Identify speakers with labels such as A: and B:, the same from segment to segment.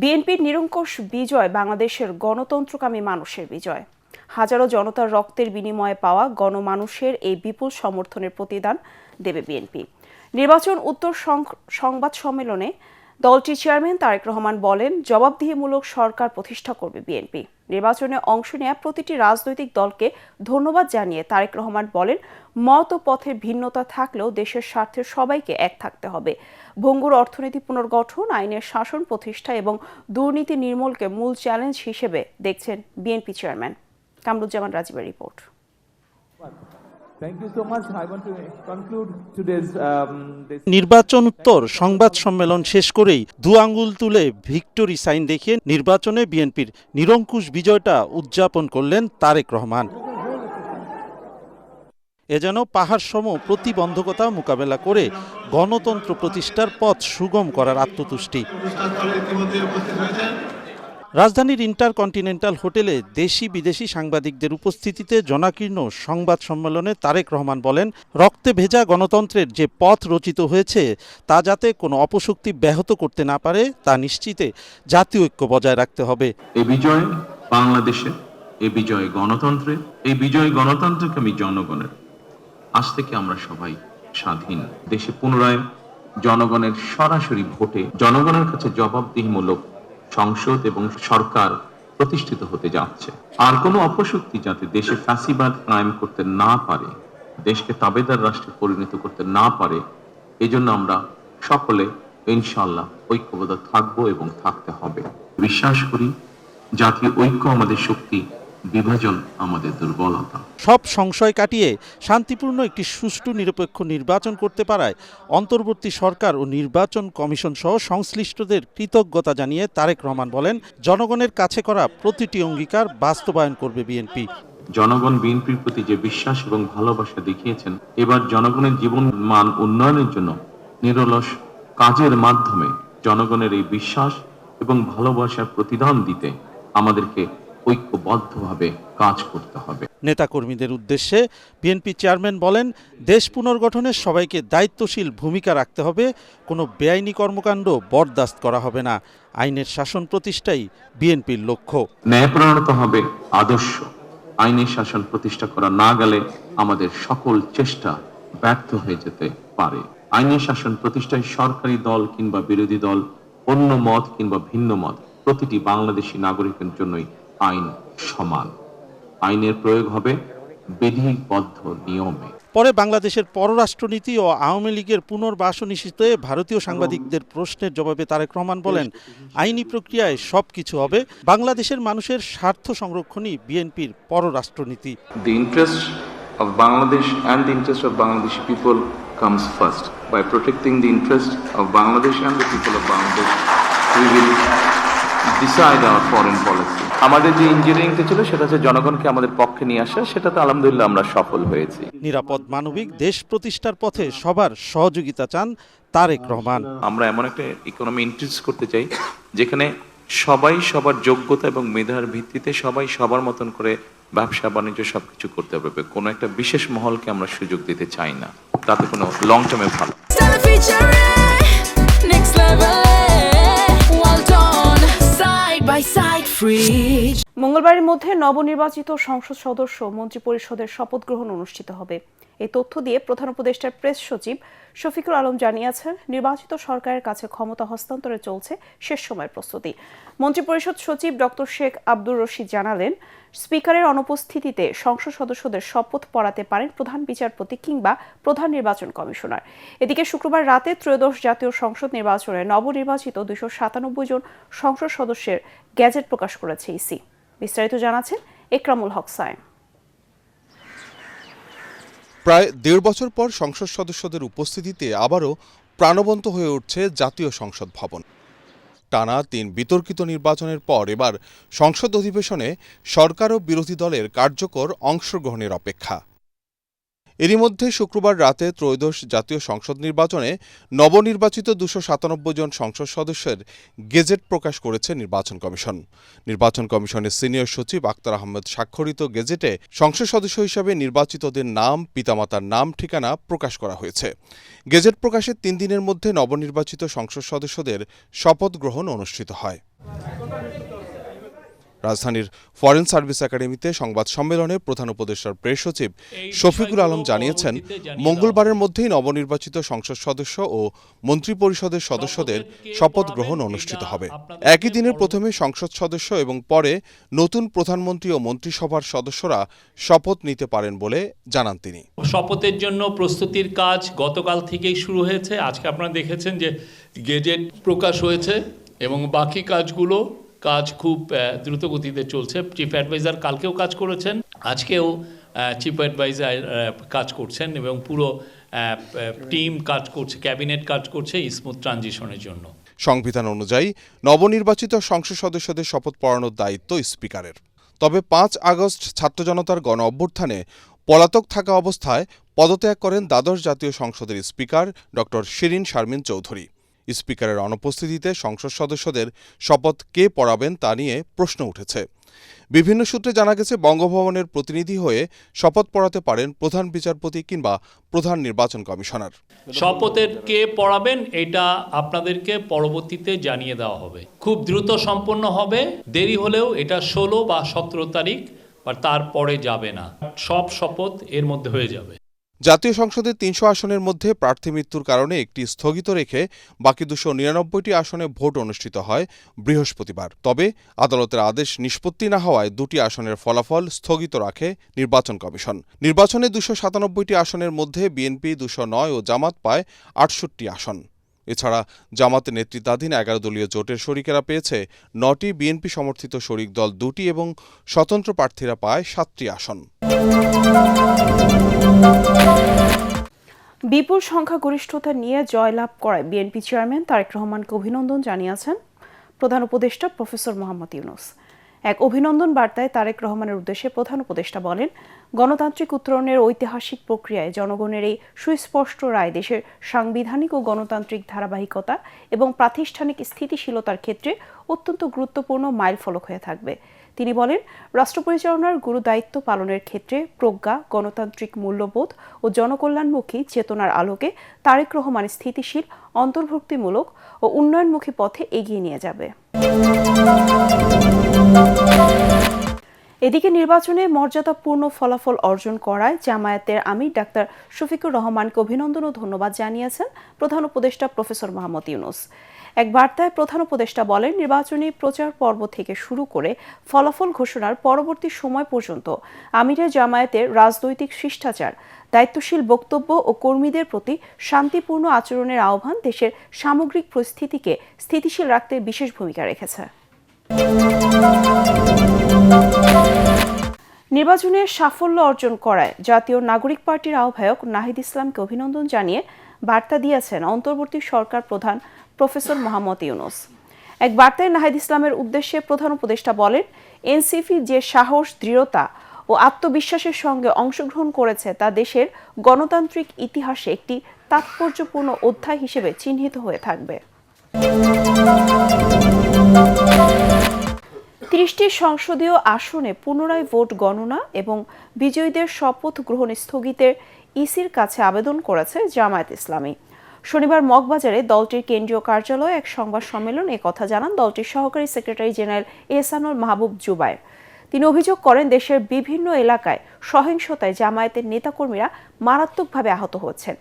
A: বিএনপির নিরঙ্কুশ বিজয় বাংলাদেশের গণতন্ত্রকামী মানুষের বিজয়। হাজারো জনতার রক্তের বিনিময়ে পাওয়া গণমানুষের এই বিপুল সমর্থনের প্রতিদান দেবে বিএনপি। নির্বাচন উত্তর সংবাদ সম্মেলনে দলটির চেয়ারম্যান তারেক রহমান বলেন, জবাবদিহিমূলক সরকার প্রতিষ্ঠা করবে বিএনপি। নির্বাচনে অংশ নেওয়া প্রতিটি রাজনৈতিক দলকে ধন্যবাদ জানিয়ে তারেক রহমান বলেন, মত ও পথের ভিন্নতা থাকলেও দেশের স্বার্থে সবাইকে এক থাকতে হবে। ভঙ্গুর অর্থনীতি পুনর্গঠন, আইনের শাসন প্রতিষ্ঠা এবং দুর্নীতি নির্মূলকে মূল চ্যালেঞ্জ হিসেবে দেখছেন বিএনপি চেয়ারম্যান। কামরুজ্জামান রাজীবের রিপোর্ট।
B: নির্বাচন উত্তর সংবাদ সম্মেলন শেষ করেই দু আঙ্গুল তুলে ভিক্টোরি সাইন দেখিয়ে নির্বাচনে বিএনপির নিরঙ্কুশ বিজয়টা উদযাপন করলেন তারেক রহমান। এ যেন পাহাড় সম প্রতিবন্ধকতা মোকাবেলা করে গণতন্ত্র প্রতিষ্ঠার পথ সুগম করার আত্মতুষ্টি। রাজধানীর ইন্টারকন্টিনেন্টাল হোটেলে দেশি বিদেশি সাংবাদিকদের উপস্থিতিতে জনাকীর্ণ সংবাদ সম্মেলনে তারেক রহমান বলেন, রক্তে ভেজা গণতন্ত্রের যে পথ রচিত হয়েছে তা যাতে কোনো অপশক্তি ব্যাহত করতে না পারে তা নিশ্চিতে জাতীয় ঐক্য বজায় রাখতে হবে।
C: এই বিজয় বাংলাদেশে, এই বিজয় গণতন্ত্রের, এই বিজয় গণতন্ত্রকামী জনগণের। আজ থেকে আমরা সবাই স্বাধীন। দেশে পুনরায় জনগণের সরাসরি ভোটে জনগণের কাছে জবাবদিহিমূলক সংসদ এবং সরকার প্রতিষ্ঠিত হতে যাচ্ছে। আর কোনো অপশক্তি যাতে দেশে ফ্যাসিবাদ কায়েম করতে না পারে, দেশকে তাবেদার রাষ্ট্রে পরিণত করতে না পারে, এজন্য আমরা সকলে ইনশাআল্লাহ ঐক্যবদ্ধ থাকবো এবং থাকতে হবে। বিশ্বাস করি জাতীয় ঐক্য আমাদের শক্তি, বিভাজন আমাদের দুর্বলতা।
B: সব সংশয় কাটিয়ে শান্তিপূর্ণ একটি সুষ্ঠু নিরপেক্ষ নির্বাচন করতে পারায় অন্তর্বর্তী সরকার ও নির্বাচন কমিশন সহ সংশ্লিষ্টদের কৃতজ্ঞতা জানিয়ে তারেক রহমান বলেন, জনগণের কাছে করা প্রতিটি অঙ্গীকার বাস্তবায়ন করবে বিএনপি।
C: জনগণ বিএনপির প্রতি যে বিশ্বাস এবং ভালোবাসা দেখিয়েছেন, এবার জনগণের জীবন মান উন্নয়নের জন্য নিরলস কাজের মাধ্যমে জনগণের এই বিশ্বাস এবং ভালোবাসার প্রতিদান দিতে আমাদেরকে ঐক্যবদ্ধভাবে কাজ করতে হবে।
B: নেতাকর্মীদের উদ্দেশ্যে বিএনপি চেয়ারম্যান বলেন, দেশ পুনর্গঠনে সবাইকে দায়িত্বশীল ভূমিকা রাখতে হবে, কোনো বেআইনি কর্মকাণ্ড বরদাস্ত করা হবে না। আইনের শাসন প্রতিষ্ঠাই বিএনপির লক্ষ্য।
C: ন্যায়পরায়ণতা হবে আদর্শ। আইনের শাসন প্রতিষ্ঠা করা না গেলে আমাদের সকল চেষ্টা ব্যর্থ হয়ে যেতে পারে। আইনের শাসন প্রতিষ্ঠায় সরকারি দল কিংবা বিরোধী দল, অন্য মত কিংবা ভিন্ন মত, প্রতিটি বাংলাদেশী নাগরিকের জন্যই আইন সমান। আইনের প্রয়োগ হবে বিধিবদ্ধ নিয়মে।
B: পরে বাংলাদেশের পররাষ্ট্রনীতি ও আওয়ামী লীগের পুনর্বাসন ইস্যুতে ভারতীয় সাংবাদিকদের প্রশ্নের জবাবে তারেক রহমান বলেন, আইনি প্রক্রিয়ায় সবকিছু হবে, বাংলাদেশের মানুষের স্বার্থ সংরক্ষণই বিএনপির পররাষ্ট্রনীতি।
D: The interest of Bangladesh and the interest of Bangladeshi people comes first. By protecting the interest of Bangladesh and the people of Bangladesh, we will decide our foreign policy. আমাদের যে ইঞ্জিনিয়ারিংটা ছিল সেটা হচ্ছে জনগণকে আমাদের পক্ষে নিয়ে আসা, সেটাতে আলহামদুলিল্লাহ আমরা সফল হয়েছি।
B: নিরাপদ মানবিক দেশ প্রতিষ্ঠার পথে সবার সহযোগিতা চান তারেক রহমান।
D: আমরা এমন একটা ইকোনমি ইন্ট্রোডিউস করতে চাই যেখানে সবাই সবার যোগ্যতা এবং মেধার ভিত্তিতে সবাই সবার মতন করে ব্যবসা বাণিজ্য সবকিছু করতে পারবে। কোনো একটা বিশেষ মহলকে আমরা সুযোগ দিতে চাই না, তাতে কোনো লং টার্মে ভালো।
A: মঙ্গলবারের মধ্যে নবনির্বাচিত সংসদ সদস্য মন্ত্রিপরিষদের শপথ গ্রহণ অনুষ্ঠিত হবে। এই তথ্য দিয়ে প্রধান উপদেষ্টার প্রেস সচিব শফিকুল আলম জানিয়েছেন, নির্বাচিত সরকারের কাছে ক্ষমতা হস্তান্তরে চলছে শেষ সময়ের প্রস্তুতি। মন্ত্রিপরিষদ সচিব ডক্টর শেখ আব্দুর রশিদ জানালেন, স্পিকারের অনুপস্থিতিতে সংসদ সদস্যদের শপথ পড়াতে পারেন প্রধান বিচারপতি কিংবা প্রধান নির্বাচন কমিশনার। এদিকে শুক্রবার রাতে ত্রয়োদশ জাতীয় সংসদ নির্বাচনে নবনির্বাচিত 297 জন সংসদ সদস্যের গ্যাজেট প্রকাশ করেছে ইসি। বিস্তারিত জানাচ্ছেন একরামুল হক সায়েম।
E: প্রায় 1.5 বছর পর সংসদ সদস্যদের উপস্থিতিতে আবারও প্রাণবন্ত হয়ে উঠছে জাতীয় সংসদ ভবন। টানা 3 বিতর্কিত নির্বাচনের পর এবার সংসদ অধিবেশনে সরকার ও বিরোধী দলের কার্যকর অংশগ্রহণের অপেক্ষা। এরই মধ্যে শুক্রবার রাতে ত্রয়োদশ জাতীয় সংসদ নির্বাচনে নবনির্বাচিত 297 জন সংসদ সদস্যের গেজেট প্রকাশ করেছে নির্বাচন কমিশন। নির্বাচন কমিশনের সিনিয়র সচিব আক্তার আহমেদ স্বাক্ষরিত গেজেটে সংসদ সদস্য হিসাবে নির্বাচিতদের নাম, পিতামাতার নাম, ঠিকানা প্রকাশ করা হয়েছে। গেজেট প্রকাশের 3 দিনের মধ্যে নবনির্বাচিত সংসদ সদস্যদের শপথ গ্রহণ অনুষ্ঠিত হয়। রাজধানীর ফরেন সার্ভিস একাডেমিতে সংবাদ সম্মেলনে প্রধান উপদেষ্টার প্রেস সচিব শফিকুল আলম জানিয়েছেন, মঙ্গলবারের মধ্যেই নবনির্বাচিত সংসদ সদস্য ও মন্ত্রিপরিষদের সদস্যদের শপথ গ্রহণ অনুষ্ঠিত হবে। একই দিনের প্রথমে সংসদ সদস্য এবং পরে নতুন প্রধানমন্ত্রী ও মন্ত্রিসভার সদস্যরা শপথ নিতে পারেন বলে জানান তিনি।
F: শপথের জন্য প্রস্তুতির কাজ গতকাল থেকেই শুরু হয়েছে। আজকে আপনারা দেখেছেন যে গেজেট প্রকাশ হয়েছে এবং বাকি কাজ খুব দ্রুত গতিতে চলছে। চিফ অ্যাডভাইজার কালকেও কাজ করেছেন, আজকেও চিফ অ্যাডভাইজার কাজ করছেন এবং পুরো টিম কাজ করছে, ক্যাবিনেট কাজ করছে স্মুথ ট্রানজিশনের জন্য।
E: সংবিধান অনুযায়ী নবনির্বাচিত সংসদ সদস্যদের শপথ পড়ানোর দায়িত্ব স্পিকারের। তবে 5 আগস্ট ছাত্র জনতার গণ অভ্যুত্থানে পলাতক থাকা অবস্থায় পদত্যাগ করেন দ্বাদশ জাতীয় সংসদের স্পিকার ড. শিরিন শারমিন চৌধুরী। স্পিকারের অনুপস্থিতিতে সংসদ সদস্যদের শপথ কে পড়াবেন তা নিয়ে প্রশ্ন উঠেছে। বিভিন্ন সূত্রে জানা গেছে, বঙ্গভবনের প্রতিনিধি হয়ে শপথ পড়াতে পারেন প্রধান বিচারপতি কিংবা প্রধান নির্বাচন কমিশনার।
F: শপথের কে পড়াবেন এটা আপনাদেরকে পরবর্তীতে জানিয়ে দেওয়া হবে। খুব দ্রুত সম্পন্ন হবে, দেরি হলেও এটা 16 বা 17 তারিখ বা তারপরে যাবে না। সব শপথ এর মধ্যে হয়ে যাবে।
E: জাতীয় সংসদের 300 আসনের মধ্যে প্রার্থী মৃত্যুর কারণে একটি স্থগিত রেখে বাকি 299টি আসনে ভোট অনুষ্ঠিত হয় বৃহস্পতিবার। তবে আদালতের আদেশ নিষ্পত্তি না হওয়ায় 2টি আসনের ফলাফল স্থগিত রাখে নির্বাচন কমিশন। নির্বাচনে 297টি আসনের মধ্যে বিএনপি 209 ও জামাত পায় 68টি আসন। এছাড়া জামাতের নেতৃত্বাধীন 11 দলীয় জোটের শরিকেরা পেয়েছে 9টি, বিএনপি সমর্থিত শরিক দল 2টি এবং স্বতন্ত্র প্রার্থীরা পায় 7টি আসন।
A: বিপুল সংখ্যাগরিষ্ঠতা নিয়ে জয়লাভ করায় বিএনপি চেয়ারম্যান তারেক রহমানকে অভিনন্দন জানিয়েছেন প্রধান উপদেষ্টা প্রফেসর মোহাম্মদ ইউনূস। এক অভিনন্দন বার্তায় তারেক রহমানের উদ্দেশ্যে প্রধান উপদেষ্টা বলেন, গণতান্ত্রিক উত্তরণের ঐতিহাসিক প্রক্রিয়ায় জনগণের এই সুস্পষ্ট রায় দেশের সাংবিধানিক ও গণতান্ত্রিক ধারাবাহিকতা এবং প্রাতিষ্ঠানিক স্থিতিশীলতার ক্ষেত্রে অত্যন্ত গুরুত্বপূর্ণ মাইলফলক হয়ে থাকবে। তিনি বলেন, রাষ্ট্র পরিচালনার গুরু দায়িত্ব পালনের ক্ষেত্রে প্রজ্ঞা, গণতান্ত্রিক মূল্যবোধ ও জনকল্যাণমুখী চেতনার আলোকে তারেক রহমান স্থিতিশীল, অন্তর্ভুক্তিমূলক ও উন্নয়নমুখী পথে এগিয়ে নিয়ে যাবে। এদিকে নির্বাচনে মর্যাদাপূর্ণ ফলাফল অর্জন করায় জামায়াতের আমির ডাক্তার শফিকুর রহমানকে অভিনন্দন ও ধন্যবাদ জানিয়েছেন প্রধান উপদেষ্টা প্রফেসর মোহাম্মদ ইউনূস। এক বার্তায় প্রধান উপদেষ্টা বলেন, নির্বাচনী প্রচার পর্ব থেকে শুরু করে ফলাফল ঘোষণার পরবর্তী সময় পর্যন্ত আমিরে জামায়াতের রাজনৈতিক শিষ্টাচার, দায়িত্বশীল বক্তব্য ও কর্মীদের প্রতি শান্তিপূর্ণ আচরণের আহ্বান দেশের সামগ্রিক পরিস্থিতিকে স্থিতিশীল রাখতে বিশেষ ভূমিকা রেখেছে। নির্বাচনে সাফল্য অর্জন করায় জাতীয় নাগরিক পার্টির আহ্বায়ক নাহিদ ইসলামকে অভিনন্দন জানিয়ে বার্তা দিয়েছেন অন্তর্বর্তী সরকার প্রধান প্রফেসর মোহাম্মদ ইউনূস। এক বার্তায় নাহিদ ইসলামের উদ্দেশ্যে প্রধান উপদেষ্টা বলেন, এনসিপি যে সাহস, দৃঢ়তা ও আত্মবিশ্বাসের সঙ্গে অংশগ্রহণ করেছে তা দেশের গণতান্ত্রিক ইতিহাসে একটি তাৎপর্যপূর্ণ অধ্যায় হিসেবে চিহ্নিত হয়ে থাকবে। 30টি সংসদীয় আসনে পুনরায় ভোট গণনা এবং বিজয়ীদের শপথ গ্রহণ স্থগিতের ইসির কাছে আবেদন করেছে জামায়াত ইসলামী। শনিবার মগবাজারে দলটির কেন্দ্রীয় কার্যালয়ে এক সংবাদ সম্মেলন এ কথা জানান দলটির সহকারী সেক্রেটারি জেনারেল এহসানুল মাহবুব জুবায়ের। তিনি অভিযোগ করেন, দেশের বিভিন্ন এলাকায় সহিংসতায় জামায়াতের নেতাকর্মীরা মারাত্মকভাবে আহত হচ্ছেন।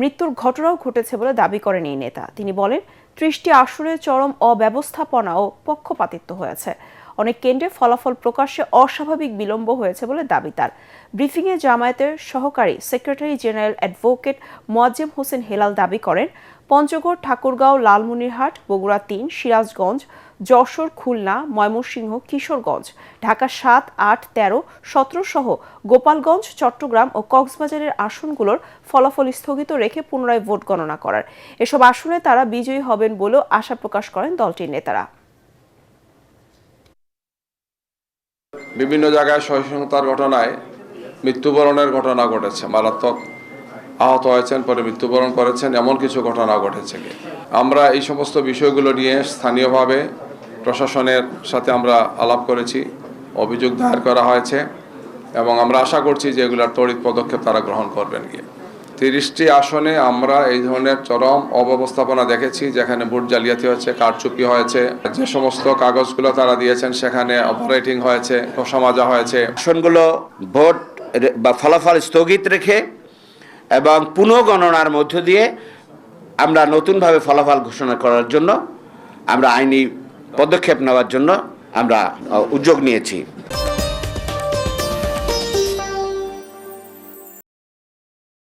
A: মৃত্যুর ঘটনাও ঘটেছে বলে দাবি করেন এই নেতা। তিনি বলেন, 30টি আসনে চরম অব্যবস্থাপনা ও পক্ষপাতিত্ব হয়েছে। অনেক কেন্দ্রে ফলাফল প্রকাশে অস্বাভাবিক বিলম্ব হয়েছে বলে দাবি তার। ব্রিফিংয়ে জামায়াতের সহকারী secretary general advocate Moazzem Hossain Helal দাবি করেন, পঞ্চগড়, ঠাকুরগাঁও, লালমনিরহাট, বগুড়া 3, সিরাজগঞ্জ, যশোর, খুলনা, ময়মনসিংহ, কিশোরগঞ্জ, ঢাকা 7, 8, 13, 17 সহ গোপালগঞ্জ, চট্টগ্রাম ও কক্সবাজারের আসনগুলোর ফলাফল স্থগিত রেখে পুনরায় ভোট গণনা করার। এসব আসনে তারা বিজয়ী হবেন বলেও আশা প্রকাশ করেন দলটির নেতারা।
G: বিভিন্ন জায়গায় সহিংসতার ঘটনায় মৃত্যুবরণের ঘটনা ঘটেছে, মারাত্মক আহত হয়েছেন, পরে মৃত্যুবরণ করেছেন, এমন কিছু ঘটনা ঘটেছে। আমরা এই সমস্ত বিষয়গুলো নিয়ে স্থানীয়ভাবে প্রশাসনের সাথে আমরা আলাপ করেছি, অভিযোগ দায়ের করা হয়েছে এবং আমরা আশা করছি যে এগুলোর তড়িৎ পদক্ষেপ তারা গ্রহণ করবেন। 30টি আসনে আমরা এই ধরনের চরম অব্যবস্থাপনা দেখেছি, যেখানে ভোট জালিয়াতি হয়েছে, কারচুপি হয়েছে, যে সমস্ত কাগজগুলো তারা দিয়েছেন সেখানে অপারেটিং হয়েছে, ঘষা মাজা হয়েছে।
H: আসনগুলো ভোট বা ফলাফল স্থগিত রেখে এবং পুনঃগণনার মধ্য দিয়ে আমরা নতুনভাবে ফলাফল ঘোষণা করার জন্য আমরা আইনি পদক্ষেপ নেওয়ার জন্য আমরা উদ্যোগ নিয়েছি।